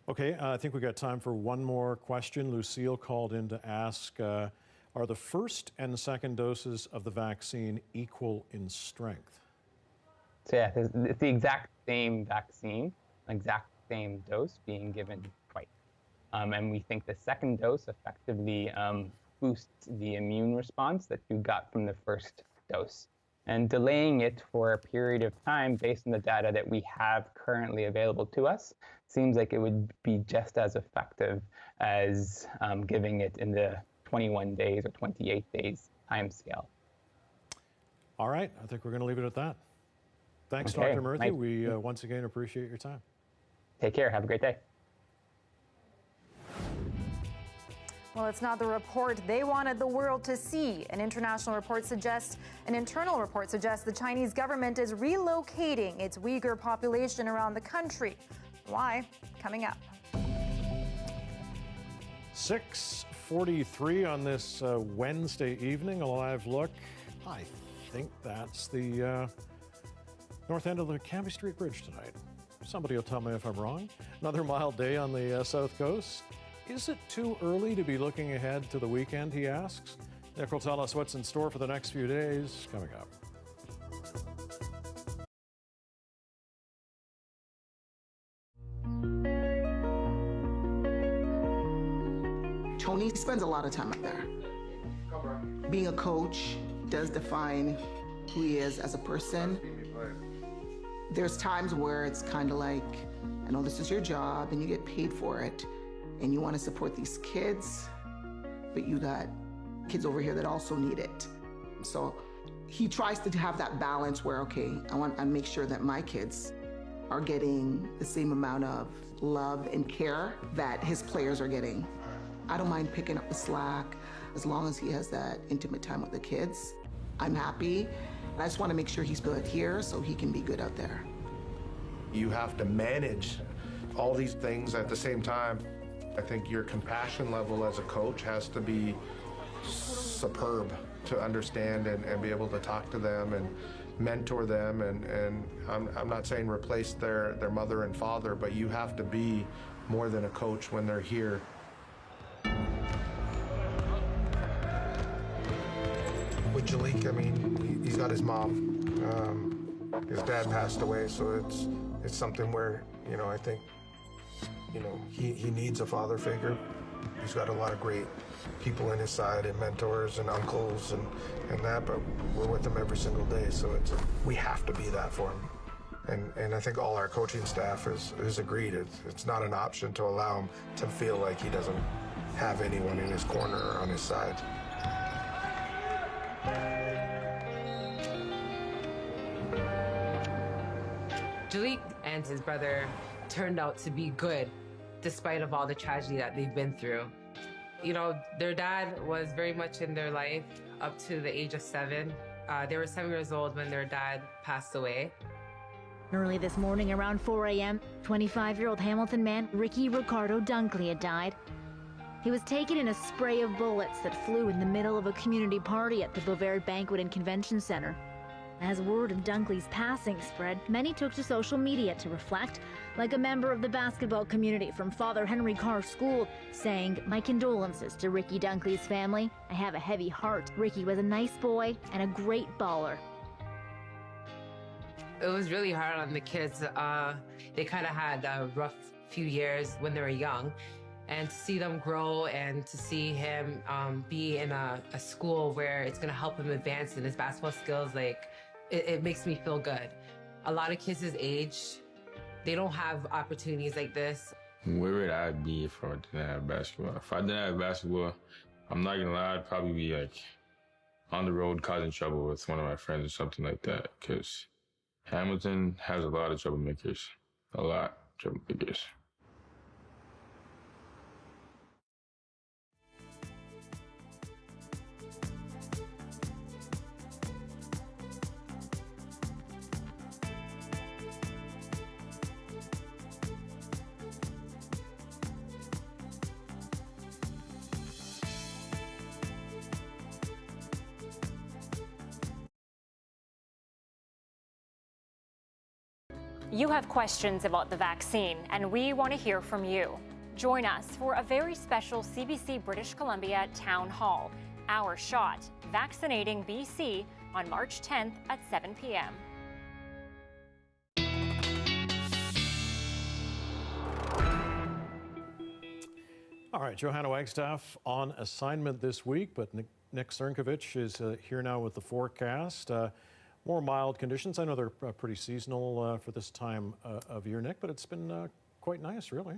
Okay, I think we got time for one more question. Lucille called in to ask, are the first and second doses of the vaccine equal in strength? So yeah, it's the exact same vaccine, exact same dose being given twice. And we think the second dose effectively boosts the immune response that you got from the first dose. And delaying it for a period of time based on the data that we have currently available to us seems like it would be just as effective as giving it in the 21 days or 28 days time scale. All right, I think we're going to leave it at that. Thanks, Okay. Dr. Murthy. We once again appreciate your time. Take care. Have a great day. Well, it's not the report they wanted the world to see. An internal report suggests the Chinese government is relocating its Uyghur population around the country. Why? Coming up. 6:43 on this Wednesday evening, a live look. I think that's the north end of the Cambie Street Bridge tonight. Somebody will tell me if I'm wrong. Another mild day on the south coast. Is it too early to be looking ahead to the weekend, he asks? Nick will tell us what's in store for the next few days coming up. Tony spends a lot of time up there. Being a coach does define who he is as a person. There's times where it's kind of like, I know this is your job and you get paid for it and you want to support these kids, but you got kids over here that also need it. So he tries to have that balance where, okay, I want to make sure that my kids are getting the same amount of love and care that his players are getting. I don't mind picking up the slack as long as he has that intimate time with the kids. I'm happy. I just want to make sure he's good here so he can be good out there. You have to manage all these things at the same time. I think your compassion level as a coach has to be superb to understand and be able to talk to them and mentor them. And I'm not saying replace their mother and father, but you have to be more than a coach when they're here. With Jalik, I mean, he's got his mom. His dad passed away, so it's something where, you know, I think, you know, he needs a father figure. He's got a lot of great people in his side and mentors and uncles and that, but we're with him every single day, so we have to be that for him. And I think all our coaching staff has agreed. It's not an option to allow him to feel like he doesn't have anyone in his corner or on his side. Jalik and his brother turned out to be good despite of all the tragedy that they've been through. You know, their dad was very much in their life up to the age of 7. They were 7 years old when their dad passed away. Early this morning around 4 a.m., 25-year-old Hamilton man Ricky Ricardo Dunkley had died. He was taken in a spray of bullets that flew in the middle of a community party at the Bovaird Banquet and Convention Center. As word of Dunkley's passing spread, many took to social media to reflect, like a member of the basketball community from Father Henry Carr School, saying, "My condolences to Ricky Dunkley's family. I have a heavy heart. Ricky was a nice boy and a great baller." It was really hard on the kids. They kind of had a rough few years when they were young. And to see them grow and to see him be in a school where it's going to help him advance in his basketball skills, like, it makes me feel good. A lot of kids his age, they don't have opportunities like this. Where would I be if I didn't have basketball? If I didn't have basketball, I'm not gonna lie, I'd probably be like on the road causing trouble with one of my friends or something like that, because Hamilton has a lot of troublemakers. A lot of troublemakers. You have questions about the vaccine, and we want to hear from you. Join us for a very special CBC British Columbia Town Hall, Our Shot, Vaccinating BC, on March 10th at 7 p.m. All right, Johanna Wagstaff on assignment this week, but Nick Czernkovich is here now with the forecast. More mild conditions. I know they're pretty seasonal for this time of year, Nick, but it's been quite nice, really.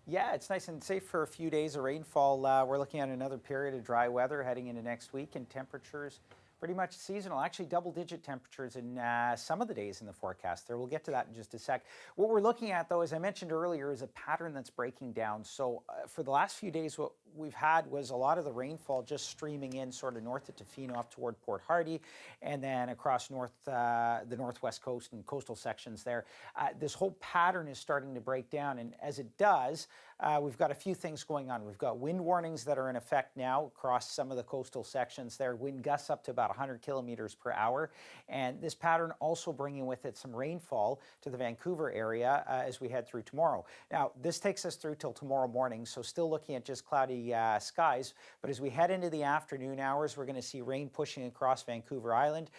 Yeah, it's nice and safe for a few days of rainfall. We're looking at another period of dry weather heading into next week, and temperatures pretty much seasonal. Actually, double-digit temperatures in some of the days in the forecast there. We'll get to that in just a sec. What we're looking at, though, as I mentioned earlier, is a pattern that's breaking down. So for the last few days, what we've had was a lot of the rainfall just streaming in sort of north of Tofino up toward Port Hardy, and then across the northwest coast and coastal sections there. This whole pattern is starting to break down, and as it does, we've got a few things going on. We've got wind warnings that are in effect now across some of the coastal sections there. Wind gusts up to about 100 kilometers per hour. And this pattern also bringing with it some rainfall to the Vancouver area as we head through tomorrow. Now, this takes us through till tomorrow morning, so still looking at just cloudy skies. But as we head into the afternoon hours, we're going to see rain pushing across Vancouver Island.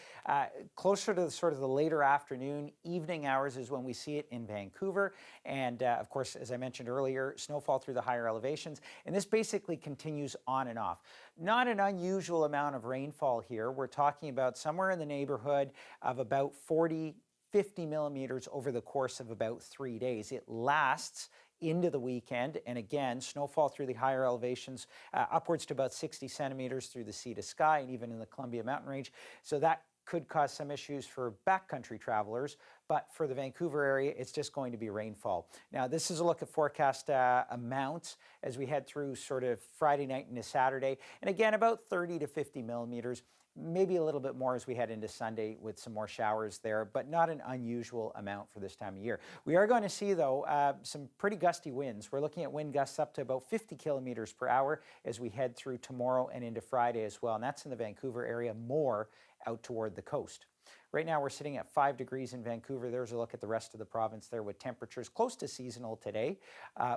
Closer to sort of the later afternoon, evening hours is when we see it in Vancouver. And of course, as I mentioned earlier, snowfall through the higher elevations. And this basically continues on and off. Not an unusual amount of rainfall here. We're talking about somewhere in the neighborhood of about 50 millimeters over the course of about 3 days. It lasts into the weekend, and again, snowfall through the higher elevations, upwards to about 60 centimeters through the sea to sky, and even in the Columbia Mountain Range. So that could cause some issues for backcountry travelers, but for the Vancouver area, it's just going to be rainfall. Now, this is a look at forecast amounts as we head through sort of Friday night into Saturday, and again, about 30 to 50 millimeters. Maybe a little bit more as we head into Sunday with some more showers there, but not an unusual amount for this time of year. We are going to see, though, some pretty gusty winds. We're looking at wind gusts up to about 50 kilometers per hour as we head through tomorrow and into Friday as well. And that's in the Vancouver area, more out toward the coast. Right now, we're sitting at 5 degrees in Vancouver. There's a look at the rest of the province there with temperatures close to seasonal today.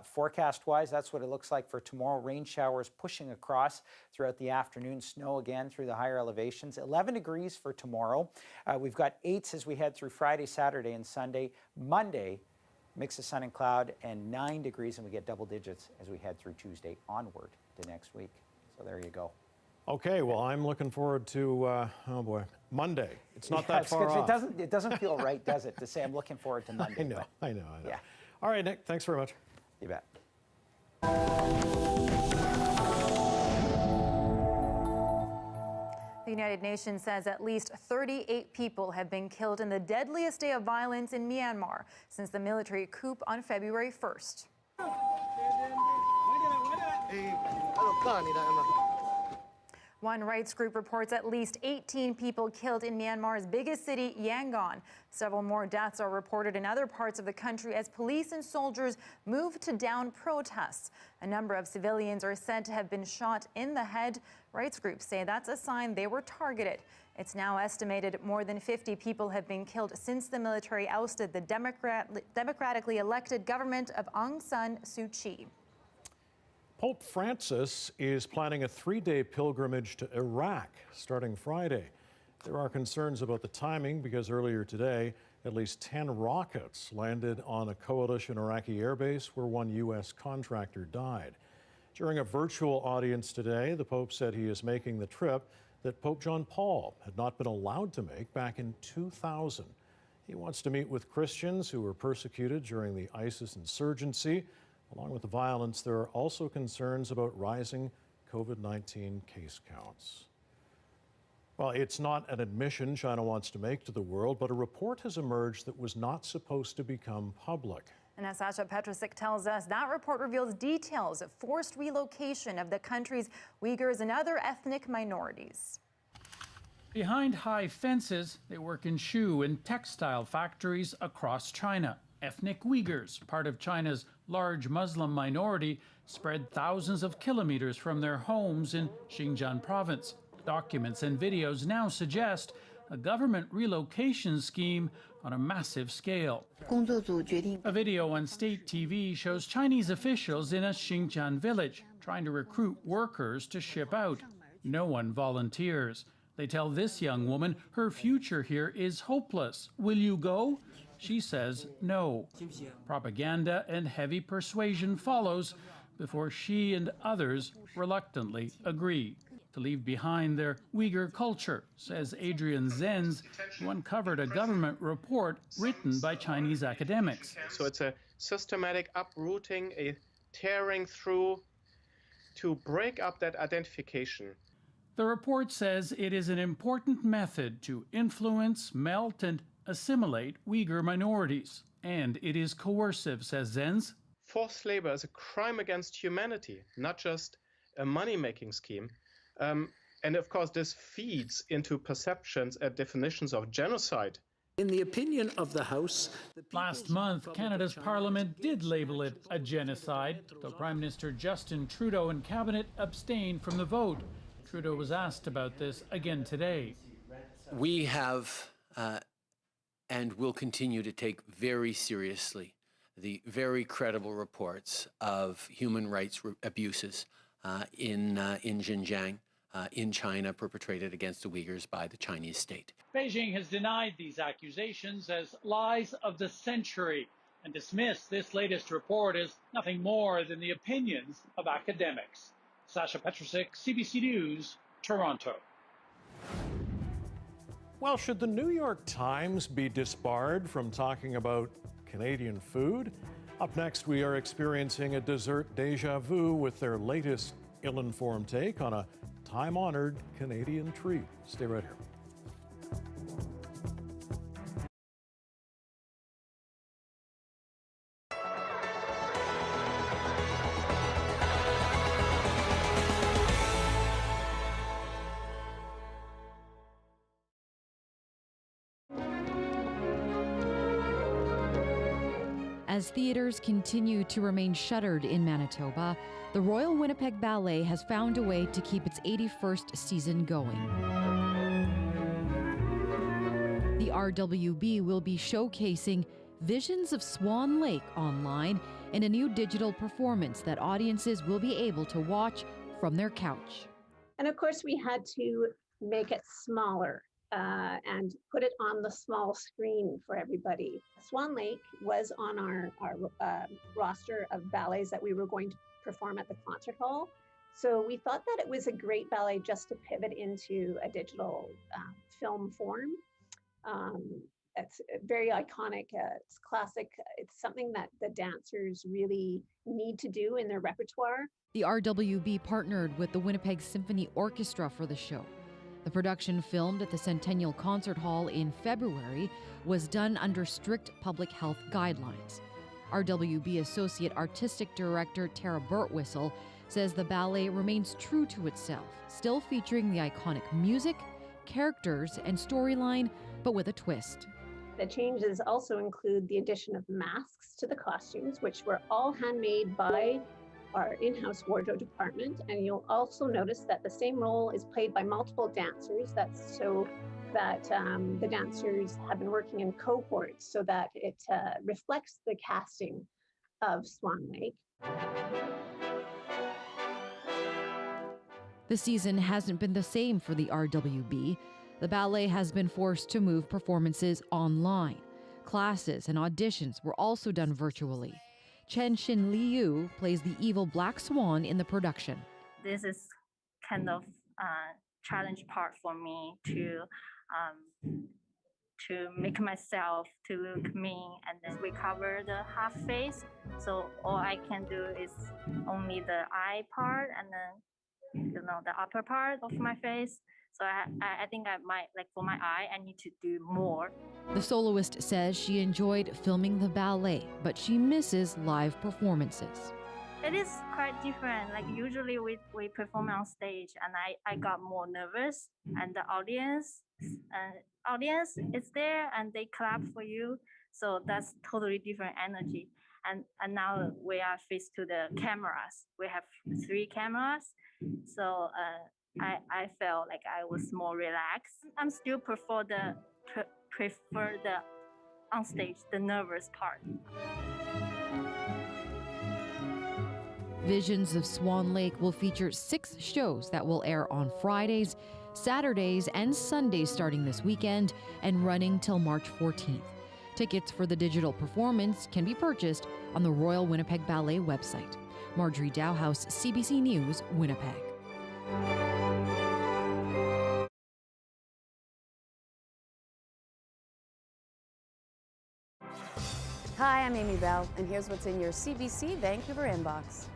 Forecast-wise, that's what it looks like for tomorrow. Rain showers pushing across throughout the afternoon. Snow again through the higher elevations. 11 degrees for tomorrow. We've got 8s as we head through Friday, Saturday, and Sunday. Monday, mix of sun and cloud, and 9 degrees, and we get double digits as we head through Tuesday onward to next week. So there you go. Okay, well, I'm looking forward to, oh boy, Monday. It's not that far off. It doesn't feel right, does it, to say I'm looking forward to Monday? I know. Yeah. All right, Nick, thanks very much. You bet. The United Nations says at least 38 people have been killed in the deadliest day of violence in Myanmar since the military coup on February 1st. One rights group reports at least 18 people killed in Myanmar's biggest city, Yangon. Several more deaths are reported in other parts of the country as police and soldiers move to down protests. A number of civilians are said to have been shot in the head. Rights groups say that's a sign they were targeted. It's now estimated more than 50 people have been killed since the military ousted the democratically elected government of Aung San Suu Kyi. Pope Francis is planning a 3-day pilgrimage to Iraq starting Friday. There are concerns about the timing because earlier today, at least 10 rockets landed on a coalition Iraqi airbase where one U.S. contractor died. During a virtual audience today, the Pope said he is making the trip that Pope John Paul had not been allowed to make back in 2000. He wants to meet with Christians who were persecuted during the ISIS insurgency. Along with the violence, there are also concerns about rising COVID-19 case counts. Well, it's not an admission China wants to make to the world, but a report has emerged that was not supposed to become public. And as Sasha Petrusik tells us, that report reveals details of forced relocation of the country's Uyghurs and other ethnic minorities. Behind high fences, they work in shoe and textile factories across China. Ethnic Uyghurs, part of China's large Muslim minority, spread thousands of kilometers from their homes in Xinjiang province. Documents and videos now suggest a government relocation scheme on a massive scale. A video on state TV shows Chinese officials in a Xinjiang village trying to recruit workers to ship out. No one volunteers. They tell this young woman her future here is hopeless. Will you go? She says no. Propaganda and heavy persuasion follows before she and others reluctantly agree to leave behind their Uyghur culture, says Adrian Zenz, who uncovered a government report written by Chinese academics. So it's a systematic uprooting, a tearing through to break up that identification. The report says it is an important method to influence, melt, and assimilate Uyghur minorities. And it is coercive, says Zenz. Forced labor is a crime against humanity, not just a money-making scheme. And of course, this feeds into perceptions and definitions of genocide. In the opinion of the House, last month, Canada's Parliament did label it a genocide, though Prime Minister Justin Trudeau and Cabinet abstained from the vote. Trudeau was asked about this again today. We have and will continue to take very seriously the very credible reports of human rights abuses in Xinjiang, in China, perpetrated against the Uyghurs by the Chinese state. Beijing has denied these accusations as lies of the century and dismissed this latest report as nothing more than the opinions of academics. Sasha Petrusik, CBC News, Toronto. Well, should the New York Times be disbarred from talking about Canadian food? Up next, we are experiencing a dessert deja vu with their latest ill-informed take on a time-honored Canadian treat. Stay right here. As theaters continue to remain shuttered in Manitoba, the Royal Winnipeg Ballet has found a way to keep its 81st season going. The RWB will be showcasing Visions of Swan Lake online in a new digital performance that audiences will be able to watch from their couch. And of course, we had to make it smaller and put it on the small screen for everybody. Swan Lake was on our roster of ballets that we were going to perform at the concert hall. So we thought that it was a great ballet just to pivot into a digital film form. It's very iconic, it's classic, it's something that the dancers really need to do in their repertoire. The RWB partnered with the Winnipeg Symphony Orchestra for the show. The production, filmed at the Centennial Concert Hall in February, was done under strict public health guidelines. RWB Associate Artistic Director Tara Burtwhistle says the ballet remains true to itself, still featuring the iconic music, characters, and storyline, but with a twist. The changes also include the addition of masks to the costumes, which were all handmade by our in-house wardrobe department, and you'll also notice that the same role is played by multiple dancers. That's so that the dancers have been working in cohorts so that it reflects the casting of Swan Lake. The season hasn't been the same for the RWB. The ballet has been forced to move performances online. Classes and auditions were also done virtually. Chen Xin Liu plays the evil Black Swan in the production. This is kind of challenge part for me to make myself to look mean, and then we cover the half face. So all I can do is only the eye part and then the upper part of my face. So I think I might, like for my eye, I need to do more. The soloist says she enjoyed filming the ballet, but she misses live performances. It is quite different. Like usually we perform on stage and I got more nervous, and the audience is there and they clap for you. So that's totally different energy. And now we are faced to the cameras. We have 3 cameras. So I felt like I was more relaxed. I'm still prefer the on stage, the nervous part. Visions of Swan Lake will feature 6 shows that will air on Fridays, Saturdays, and Sundays starting this weekend and running till March 14th. Tickets for the digital performance can be purchased on the Royal Winnipeg Ballet website. Marjorie Dowhouse, CBC News, Winnipeg. Hi, I'm Amy Bell, and here's what's in your CBC Vancouver inbox.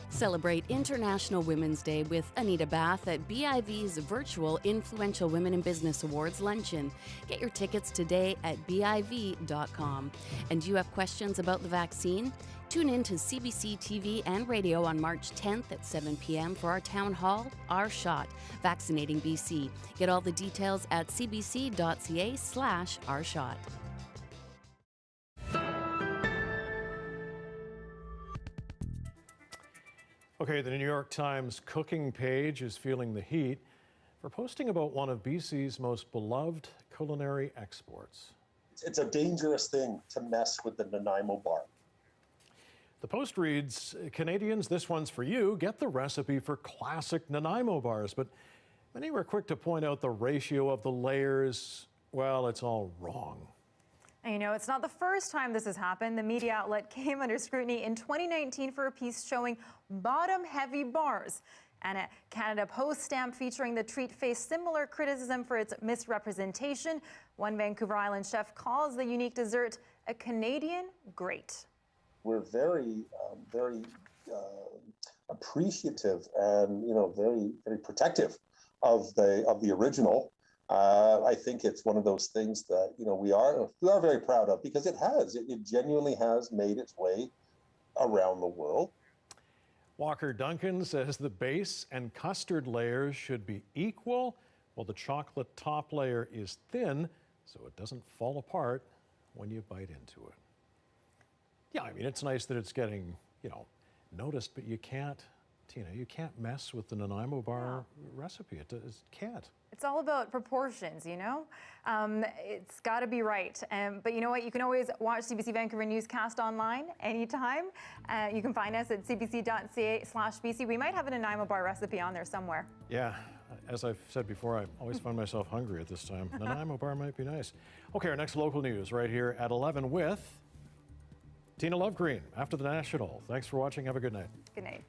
Celebrate International Women's Day with Anita Bath at BIV's virtual Influential Women in Business Awards luncheon. Get your tickets today at BIV.com. And do you have questions about the vaccine? Tune in to CBC TV and radio on March 10th at 7 p.m. for our town hall, Our Shot, Vaccinating BC. Get all the details at cbc.ca/ourshot. Okay, the New York Times cooking page is feeling the heat. for posting about one of BC's most beloved culinary exports. It's a dangerous thing to mess with the Nanaimo bar. The Post reads, Canadians, this one's for you. Get the recipe for classic Nanaimo bars. But many were quick to point out the ratio of the layers. Well, it's all wrong. And you know, it's not the first time this has happened. The media outlet came under scrutiny in 2019 for a piece showing bottom-heavy bars. And a Canada Post stamp featuring the treat faced similar criticism for its misrepresentation. One Vancouver Island chef calls the unique dessert a Canadian great. We're very appreciative and very protective of the original. I think it's one of those things that we are very proud of, because it genuinely has made its way around the world. Walker Duncan says the base and custard layers should be equal, while the chocolate top layer is thin, so it doesn't fall apart when you bite into it. Yeah, I mean, it's nice that it's getting, noticed, but you can't, Tina, you can't mess with the Nanaimo bar recipe. It can't. It's all about proportions, It's got to be right. But you know what? You can always watch CBC Vancouver Newscast online anytime. You can find us at cbc.ca/BC. We might have a Nanaimo bar recipe on there somewhere. Yeah. As I've said before, I always find myself hungry at this time. Nanaimo bar might be nice. Okay, our next local news right here at 11 with Tina Lovgreen after the National. Thanks for watching. Have a good night. Good night.